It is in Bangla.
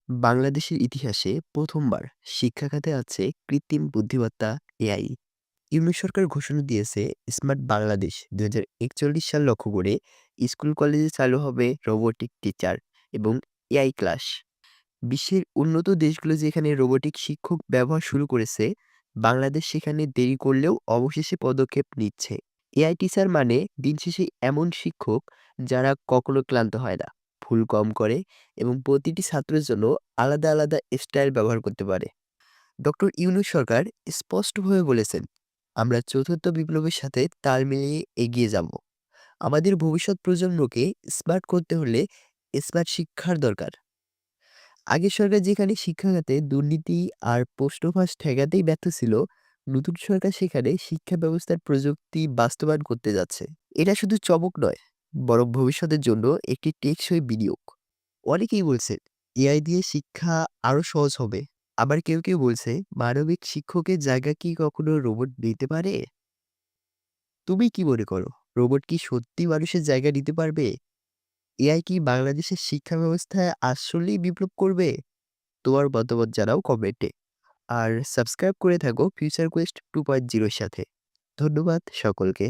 বাংলাদেশের ইতিহাসে প্রথমবার শিক্ষা খাতে আছে কৃত্রিম বুদ্ধিমত্তা এআই। ইউনূস সরকার ঘোষণা দিয়েছে স্মার্ট বাংলাদেশ ২০৪১ সাল লক্ষ্য করে স্কুল কলেজে চালু হবে রোবোটিক টিচার এবং এআই ক্লাস। বিশ্বের উন্নত দেশগুলো যেখানে রোবোটিক শিক্ষক ব্যবহার শুরু করেছে, বাংলাদেশ সেখানে দেরি করলেও অবশেষে পদক্ষেপ নিচ্ছে। এআই টিচার মানে দিন শেষে এমন শিক্ষক যারা কখনো ক্লান্ত হয় না, ভুল কম করে এবং প্রতিটি ছাত্রের জন্য আলাদা আলাদা স্টাইল ব্যবহার করতে পারে। ডক্টর ইউনূস সরকার স্পষ্টভাবে বলেছেন, আমরা চতুর্থ বিপ্লবের সাথে তাল মিলিয়ে এগিয়ে যাব। আমাদের ভবিষ্যৎ প্রজন্মকে স্মার্ট করতে হলে স্মার্ট শিক্ষার দরকার। আগের সরকার যেখানে শিক্ষা খাতে দুর্নীতি আর প্রশ্নফাঁস ঠেকাতেই ব্যর্থ ছিল, নতুন সরকার সেখানে শিক্ষা ব্যবস্থার প্রযুক্তি বাস্তবায়ন করতে যাচ্ছে। এটা শুধু চমক নয়, বরং ভবিষ্যতের জন্য একটি টেকসই বিনিয়োগ। অনেকেই বলছেন এআই দিয়ে শিক্ষা আরো সহজ হবে। আবার কেউ কেউ বলছে মানবিক শিক্ষকের জায়গা কি কখনো রোবট নিতে পারে? তুমি কি মনে করো, রোবট কি সত্যি মানুষের জায়গা নিতে পারবে? এআই কি বাংলাদেশের শিক্ষা ব্যবস্থায় আসলেই বিপ্লব করবে? তোমার মতামত জানাও কমেন্টে। আর সাবস্ক্রাইব করে থাকো ফিউচার কোয়েস্ট 2.0 এর সাথে। ধন্যবাদ সকলকে।